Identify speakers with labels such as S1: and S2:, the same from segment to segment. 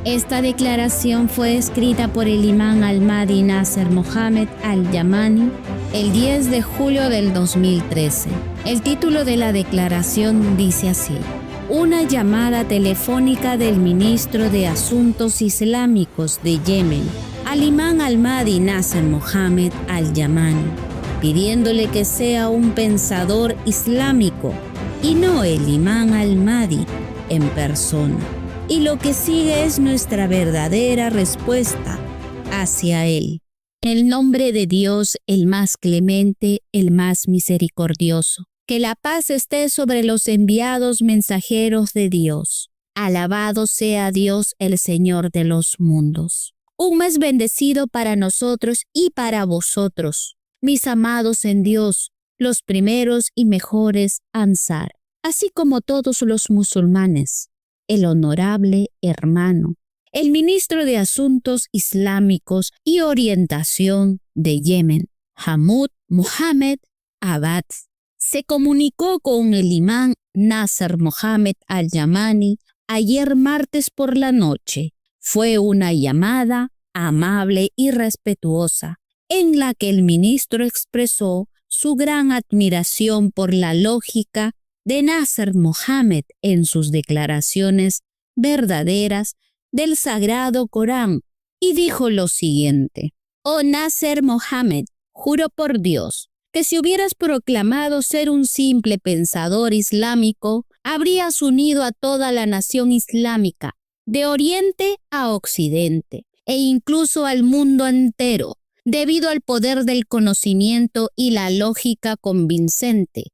S1: Esta declaración fue escrita por el imán Al-Mahdi Nasser Mohammed Al-Yamani el 10 de julio del 2013. El título de la declaración dice así: una llamada telefónica del ministro de Asuntos Islámicos de Yemen al imán Al-Mahdi Nasser Mohammed Al-Yamani, pidiéndole que sea un pensador islámico y no el imán Al-Mahdi en persona. Y lo que sigue es nuestra verdadera respuesta hacia él. En el nombre de Dios, el más clemente, el más misericordioso. Que la paz esté sobre los enviados mensajeros de Dios. Alabado sea Dios, el Señor de los mundos. Un mes bendecido para nosotros y para vosotros, mis amados en Dios, los primeros y mejores Ansar, así como todos los musulmanes. El honorable hermano, el ministro de Asuntos Islámicos y Orientación de Yemen, Hamoud Mohammed Abad, se comunicó con el imán Nasser Mohammed Al-Yamani ayer martes por la noche. Fue una llamada amable y respetuosa, en la que el ministro expresó su gran admiración por la lógica de Nasser Mohammed en sus declaraciones verdaderas del Sagrado Corán y dijo lo siguiente: oh Nasser Mohammed, juro por Dios que si hubieras proclamado ser un simple pensador islámico, habrías unido a toda la nación islámica, de oriente a occidente, e incluso al mundo entero, debido al poder del conocimiento y la lógica convincente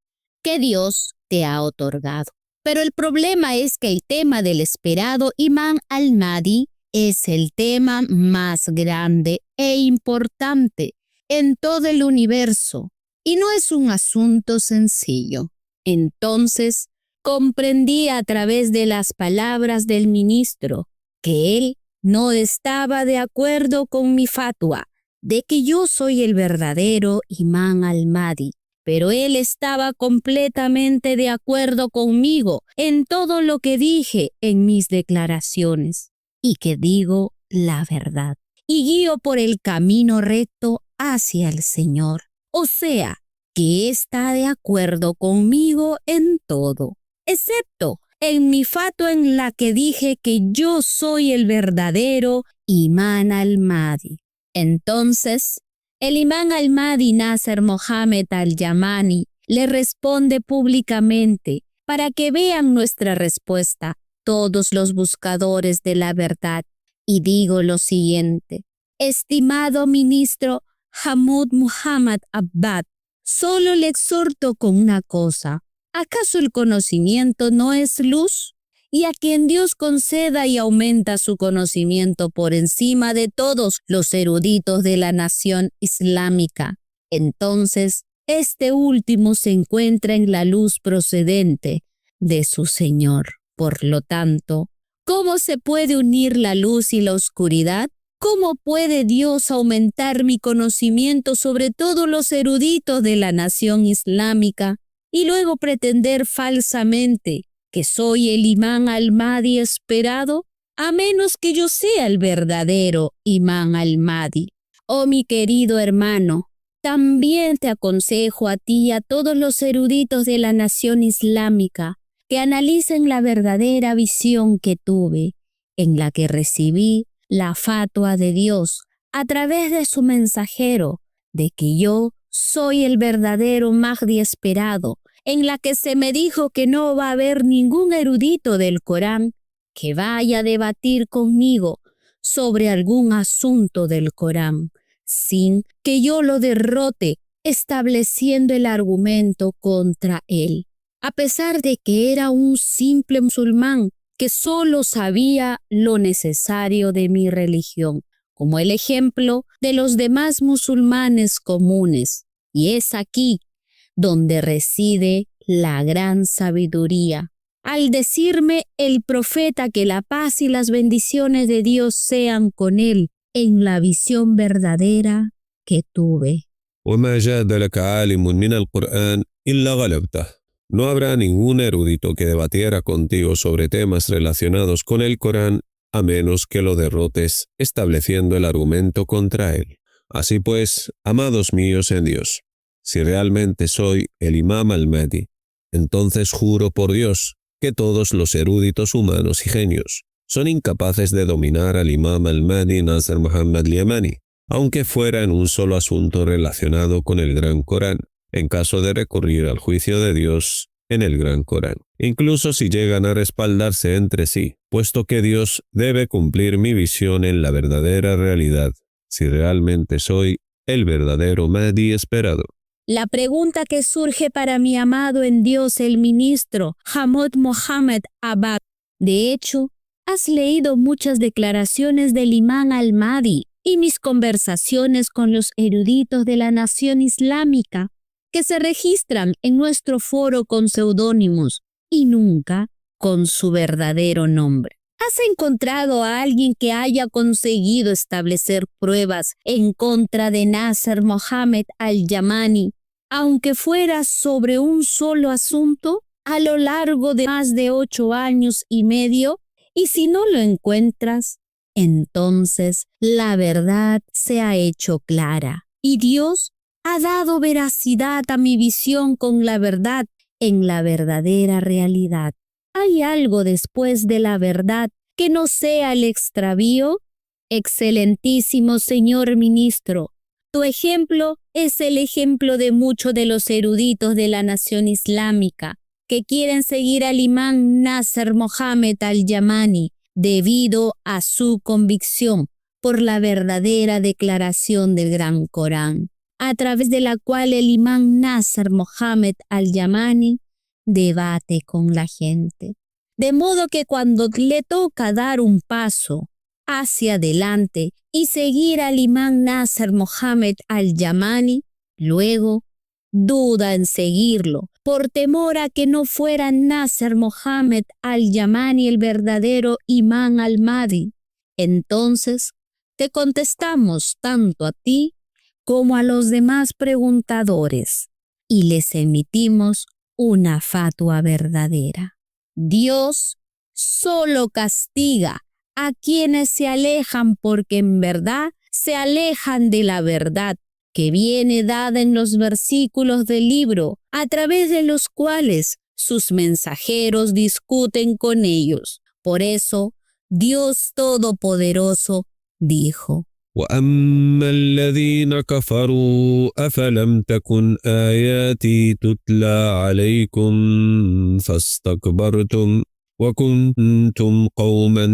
S1: que Dios te ha otorgado. Pero el problema es que el tema del esperado imán Al-Mahdi es el tema más grande e importante en todo el universo y no es un asunto sencillo. Entonces comprendí a través de las palabras del ministro que él no estaba de acuerdo con mi fatwa de que yo soy el verdadero imán Al-Mahdi, pero él estaba completamente de acuerdo conmigo en todo lo que dije en mis declaraciones y que digo la verdad y guío por el camino recto hacia el Señor. O sea, que está de acuerdo conmigo en todo, excepto en mi fatwa en la que dije que yo soy el verdadero imán Al-Mahdi. Entonces, el imán Al-Mahdi Nasser Mohammed Al-Yamani le responde públicamente para que vean nuestra respuesta todos los buscadores de la verdad, y digo lo siguiente: estimado ministro Hamoud Mohammed Abad, solo le exhorto con una cosa: ¿acaso el conocimiento no es luz? Y a quien Dios conceda y aumenta su conocimiento por encima de todos los eruditos de la nación islámica, entonces este último se encuentra en la luz procedente de su Señor. Por lo tanto, ¿cómo se puede unir la luz y la oscuridad? ¿Cómo puede Dios aumentar mi conocimiento sobre todos los eruditos de la nación islámica y luego pretender falsamente que soy el imán Al-Mahdi esperado, a menos que yo sea el verdadero imán Al-Mahdi? Oh mi querido hermano, también te aconsejo a ti y a todos los eruditos de la nación islámica que analicen la verdadera visión que tuve, en la que recibí la fatwa de Dios a través de su mensajero, de que yo soy el verdadero Mahdi esperado, en la que se me dijo que no va a haber ningún erudito del Corán que vaya a debatir conmigo sobre algún asunto del Corán, sin que yo lo derrote estableciendo el argumento contra él, a pesar de que era un simple musulmán que solo sabía lo necesario de mi religión, como el ejemplo de los demás musulmanes comunes. Y es aquí donde reside la gran sabiduría. Al decirme el profeta que la paz y las bendiciones de Dios sean con él en la visión verdadera que tuve.
S2: وما جادلك عالم من القرآن إلا غلبته. No habrá ningún erudito que debatiera contigo sobre temas relacionados con el Corán a menos que lo derrotes, estableciendo el argumento contra él. Así pues, amados míos en Dios, si realmente soy el Imam al-Mahdi, entonces juro por Dios que todos los eruditos humanos y genios son incapaces de dominar al Imam al-Mahdi Nasr Muhammad al-Yamani, aunque fuera en un solo asunto relacionado con el Gran Corán, en caso de recurrir al juicio de Dios en el Gran Corán, incluso si llegan a respaldarse entre sí, puesto que Dios debe cumplir mi visión en la verdadera realidad, si realmente soy el verdadero Mahdi esperado.
S1: La pregunta que surge para mi amado en Dios el ministro Hammad Mohammed Abad. De hecho, has leído muchas declaraciones del Imam al-Mahdi y mis conversaciones con los eruditos de la nación islámica que se registran en nuestro foro con seudónimos y nunca con su verdadero nombre. ¿Has encontrado a alguien que haya conseguido establecer pruebas en contra de Nasr Mohammed al-Yamani, aunque fuera sobre un solo asunto, a lo largo de más de 8 años y medio? Y si no lo encuentras, entonces la verdad se ha hecho clara y Dios ha dado veracidad a mi visión con la verdad en la verdadera realidad. ¿Hay algo después de la verdad que no sea el extravío? Excelentísimo señor ministro, tu ejemplo es el ejemplo de muchos de los eruditos de la nación islámica que quieren seguir al imán Nasr Mohammed al-Yamani debido a su convicción por la verdadera declaración del Gran Corán, a través de la cual el imán Nasr Mohammed al-Yamani debate con la gente. De modo que cuando le toca dar un paso hacia adelante y seguir al imán Nasr Mohammed al-Yamani, luego duda en seguirlo, por temor a que no fuera Nasr Mohammed al-Yamani el verdadero imán al-Mahdi. Entonces, te contestamos tanto a ti como a los demás preguntadores y les emitimos una fatua verdadera. Dios solo castiga a quienes se alejan porque en verdad se alejan de la verdad que viene dada en los versículos del libro, a través de los cuales sus mensajeros discuten con ellos. Por eso, Dios Todopoderoso dijo:
S2: وأما الذين كفروا أفلم تكن آياتي تتلى عليكم فاستكبرتم وكنتم قوما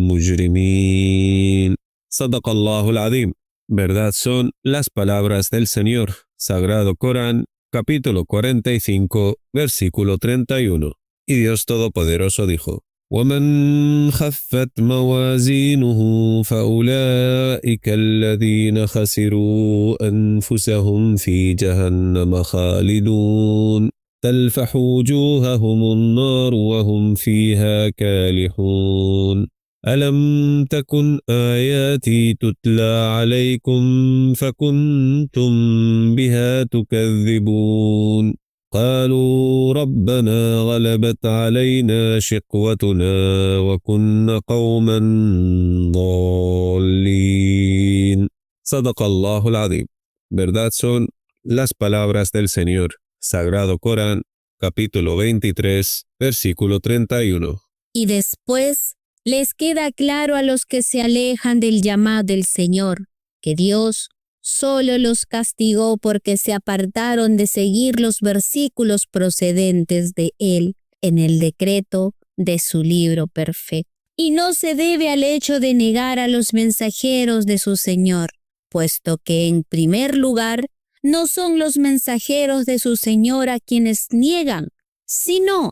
S2: مجرمين. صدق الله العظيم. Verdad son las palabras del Señor. Sagrado Corán, capítulo 45, versículo 31. Y Dios Todopoderoso dijo: ومن خفت موازينه فأولئك الذين خسروا أنفسهم في جهنم خالدون تلفح وجوههم النار وهم فيها كالحون ألم تكن آياتي تتلى عليكم فكنتم بها تكذبون قالوا ربنا غلبت علينا شقوتنا وكنا قوما ضالين. صدق الله العظيم. Verdad son las palabras del Señor. Sagrado Corán, capítulo 23, versículo 31.
S1: Y después les queda claro a los que se alejan del llamado del Señor que Dios solo los castigó porque se apartaron de seguir los versículos procedentes de Él en el decreto de su libro perfecto. Y no se debe al hecho de negar a los mensajeros de su Señor, puesto que en primer lugar no son los mensajeros de su Señor a quienes niegan, sino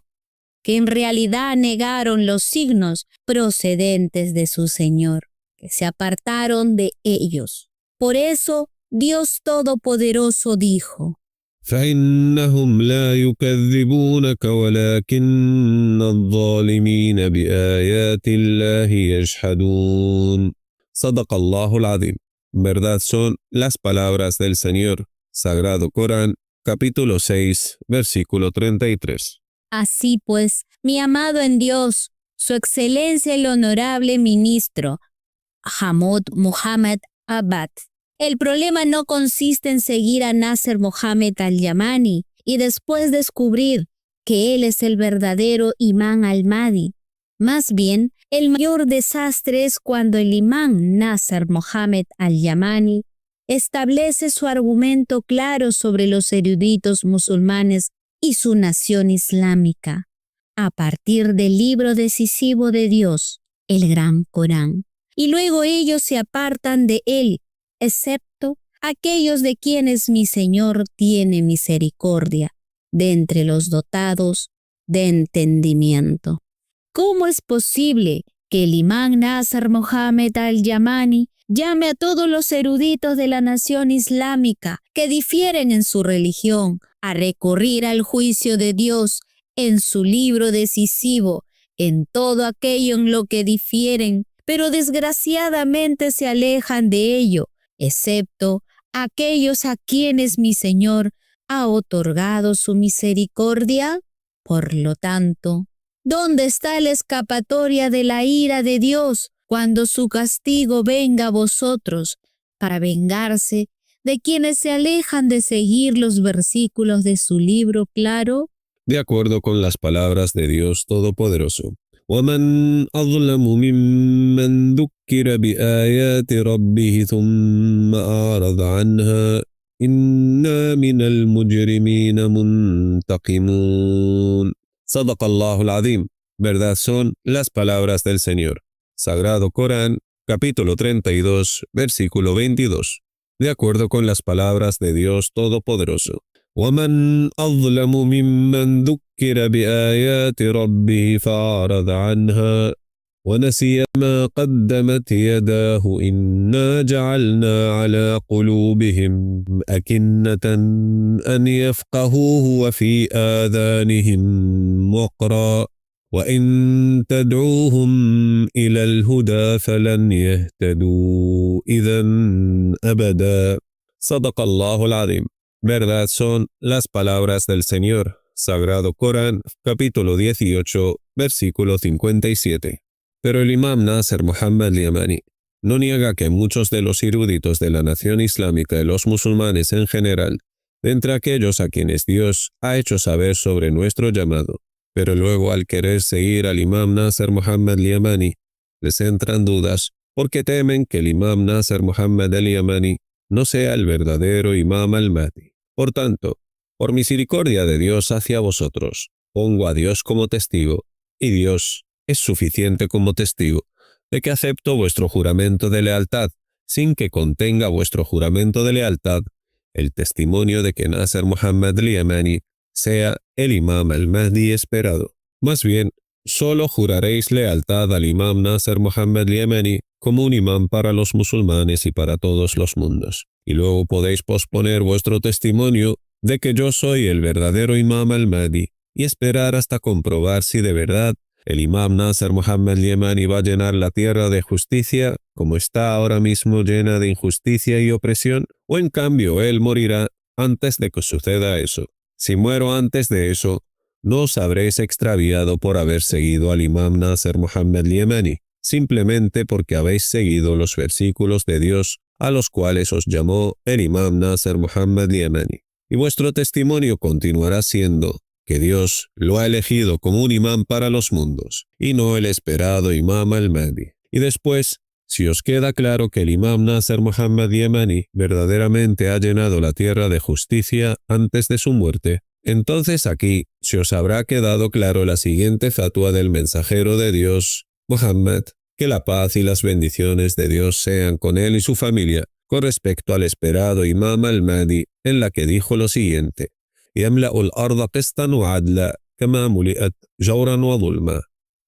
S1: que en realidad negaron los signos procedentes de su Señor, que se apartaron de ellos. Por eso, Dios Todopoderoso dijo:
S2: فإنهم لا يكذبونك ولكن الظالمين بآيات الله يجحدون. صدق الله العظيم. Verdad son las palabras del Señor. Sagrado Corán, capítulo 6, versículo 33.
S1: Así pues, mi amado en Dios, Su Excelencia el Honorable Ministro Hamoud Muhammad Abbad. El problema no consiste en seguir a Nasser Mohammed al-Yamani y después descubrir que él es el verdadero Imam al-Mahdi. Más bien, el mayor desastre es cuando el Imam Nasser Mohammed al-Yamani establece su argumento claro sobre los eruditos musulmanes y su nación islámica, a partir del libro decisivo de Dios, el Gran Corán. Y luego ellos se apartan de él, excepto aquellos de quienes mi Señor tiene misericordia, de entre los dotados de entendimiento. ¿Cómo es posible que el Imam Nasser Mohammed al-Yamani llame a todos los eruditos de la nación islámica que difieren en su religión a recurrir al juicio de Dios en su libro decisivo, en todo aquello en lo que difieren, pero desgraciadamente se alejan de ello, excepto aquellos a quienes mi Señor ha otorgado su misericordia? Por lo tanto, ¿dónde está la escapatoria de la ira de Dios cuando su castigo venga a vosotros para vengarse de quienes se alejan de seguir los versículos de su libro claro?
S2: De acuerdo con las palabras de Dios Todopoderoso. وَمَنْ أَظْلَمُ مِمَّنْ ذُكِّرَ بِآيَاتِ رَبِّهِ ثُمَّ أَعْرَضَ عَنْهَا إِنَّا مِنَ الْمُجْرِمِينَ مُنْتَقِمُونَ. صدق الله العظيم. Verdad son las palabras del Señor. Sagrado Corán, capítulo 32, versículo 22. De acuerdo con las palabras de Dios Todopoderoso. وَمَنْ أَظْلَمُ مِمَّنْ ذُكِّرَ بِآيَاتِ رَبِّهِ فَأَعْرَضَ عَنْهَا وَنَسِيَ مَا قَدَّمَتْ يَدَاهُ إِنَّا جَعَلْنَا عَلَى قُلُوبِهِمْ أَكِنَّةً أَنْ يَفْقَهُوهُ وَفِي آذَانِهِمْ وَقْرًا وَإِنْ تَدْعُوهُمْ إِلَى الْهُدَى فَلَنْ يَهْتَدُوا إِذًا أَبَدًا. صدق الله العظيم. Verdad son las palabras del Señor. Sagrado Corán, capítulo 18, versículo 57. Pero el Imam Nasser Mohammed al-Yamani no niega que muchos de los eruditos de la nación islámica y los musulmanes en general, de entre aquellos a quienes Dios ha hecho saber sobre nuestro llamado, pero luego al querer seguir al Imam Nasser Mohammed al-Yamani, les entran dudas porque temen que el Imam Nasser Mohammed al-Yamani no sea el verdadero Imam al-Mahdi. Por tanto, por misericordia de Dios hacia vosotros, pongo a Dios como testigo, y Dios es suficiente como testigo, de que acepto vuestro juramento de lealtad, sin que contenga vuestro juramento de lealtad el testimonio de que Nasser Mohammed al-Yamani sea el Imam al-Mahdi esperado. Más bien, solo juraréis lealtad al Imam Nasser Mohammed al-Yamani como un imán para los musulmanes y para todos los mundos. Y luego podéis posponer vuestro testimonio de que yo soy el verdadero Imam al-Mahdi y esperar hasta comprobar si de verdad el Imam Nasser Mohammed al-Yamani va a llenar la tierra de justicia como está ahora mismo llena de injusticia y opresión, o en cambio él morirá antes de que suceda eso. Si muero antes de eso, no os habréis extraviado por haber seguido al Imam Nasser Mohammed al-Yamani, simplemente porque habéis seguido los versículos de Dios a los cuales os llamó el Imam Nasser Mohammed al-Yamani. Y vuestro testimonio continuará siendo que Dios lo ha elegido como un imán para los mundos, y no el esperado Imam al-Mahdi. Y después, si os queda claro que el Imam Nasser Mohammed al-Yamani verdaderamente ha llenado la tierra de justicia antes de su muerte, entonces aquí se os habrá quedado claro la siguiente fatua del mensajero de Dios, Muhammad, que la paz y las bendiciones de Dios sean con él y su familia, con respecto al esperado Imam al-Mahdi, en la que dijo lo siguiente: يَمْلَأُ الْأَرْضَ قِسْطًا وَعَدْلًا كَمَا مُلِئَتْ جَوْرًا وَظُلْمًا.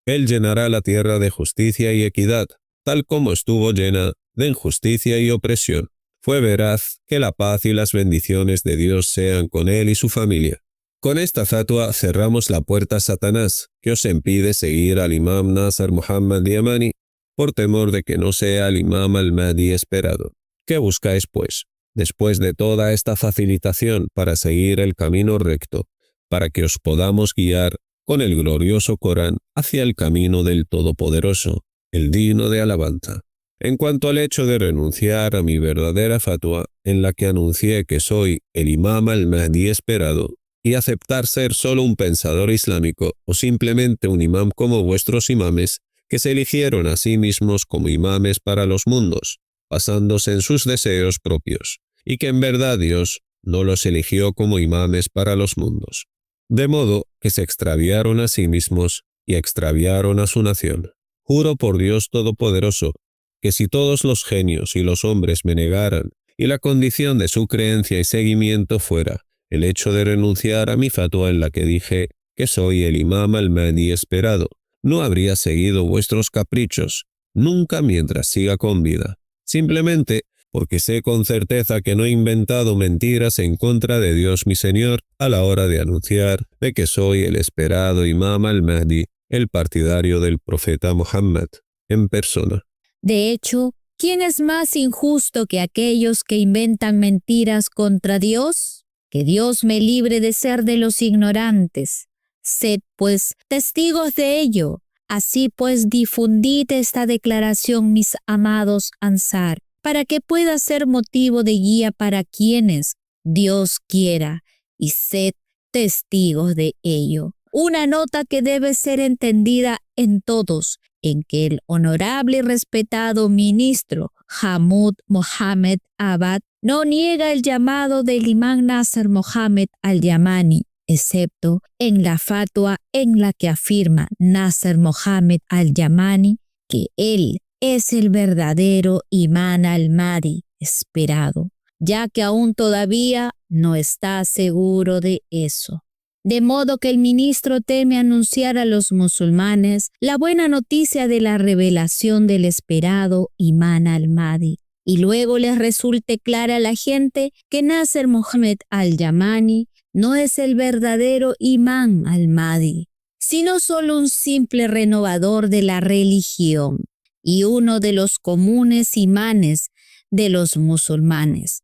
S2: Él llenará la tierra de justicia y equidad, tal como estuvo llena de injusticia y opresión. Fue veraz, que la paz y las bendiciones de Dios sean con él y su familia. Con esta fatua cerramos la puerta a Satanás, que os impide seguir al Imam Nasser Mohammed al-Yamani, por temor de que no sea el Imam al-Mahdi esperado. ¿Qué buscáis, pues, después de toda esta facilitación para seguir el camino recto, para que os podamos guiar con el glorioso Corán hacia el camino del Todopoderoso, el digno de alabanza. En cuanto al hecho de renunciar a mi verdadera fatwa, en la que anuncié que soy el Imam al-Mahdi esperado, y aceptar ser solo un pensador islámico o simplemente un imam como vuestros imames, que se eligieron a sí mismos como imames para los mundos, basándose en sus deseos propios, y que en verdad Dios no los eligió como imames para los mundos. De modo que se extraviaron a sí mismos y extraviaron a su nación. Juro por Dios Todopoderoso, que si todos los genios y los hombres me negaran, y la condición de su creencia y seguimiento fuera el hecho de renunciar a mi fatwa en la que dije que soy el Imam al-Mahdi esperado, no habría seguido vuestros caprichos, nunca mientras siga con vida, simplemente porque sé con certeza que no he inventado mentiras en contra de Dios mi Señor a la hora de anunciar de que soy el esperado Imam al-Mahdi, el partidario del profeta Muhammad, en persona.
S1: De hecho, ¿quién es más injusto que aquellos que inventan mentiras contra Dios? Que Dios me libre de ser de los ignorantes. Sed, pues, testigos de ello. Así pues, difundid esta declaración, mis amados Ansar, para que pueda ser motivo de guía para quienes Dios quiera, y sed testigos de ello. Una nota que debe ser entendida en todos, en que el honorable y respetado ministro Hamoud Mohammed Abad no niega el llamado del imán Nasser Mohammed al-Yamani, excepto en la fatwa en la que afirma Nasser Mohammed al-Yamani que él es el verdadero imán al-Mahdi esperado, ya que aún todavía no está seguro de eso. De modo que el ministro teme anunciar a los musulmanes la buena noticia de la revelación del esperado imán al-Mahdi, y luego les resulte clara a la gente que Nasser Mohammed al-Yamani no es el verdadero imán al-Mahdi, sino solo un simple renovador de la religión y uno de los comunes imanes de los musulmanes.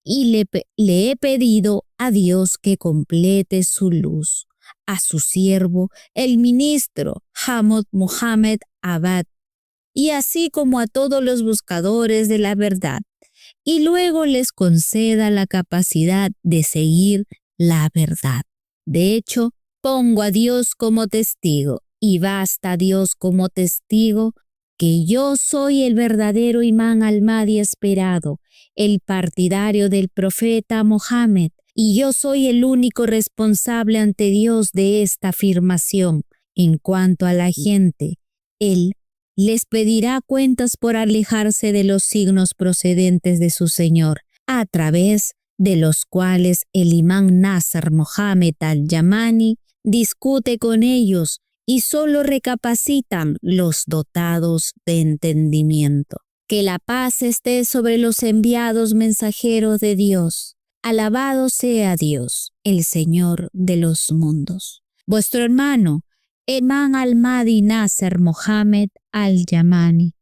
S1: Y le he pedido a Dios que complete su luz a su siervo, el ministro Hamoud Mohammed Abad, y así como a todos los buscadores de la verdad, y luego les conceda la capacidad de seguir la verdad. De hecho, pongo a Dios como testigo, y basta Dios como testigo, que yo soy el verdadero imán al-Mahdi esperado, el partidario del profeta Mohammed, y yo soy el único responsable ante Dios de esta afirmación. En cuanto a la gente, Él les pedirá cuentas por alejarse de los signos procedentes de su Señor, a través de los cuales el imán Nasser Mohammed al-Yamani discute con ellos y solo recapacitan los dotados de entendimiento. Que la paz esté sobre los enviados mensajeros de Dios. Alabado sea Dios, el Señor de los mundos. Vuestro hermano, Imán al-Mahdi Nasser Mohammed al-Yamani.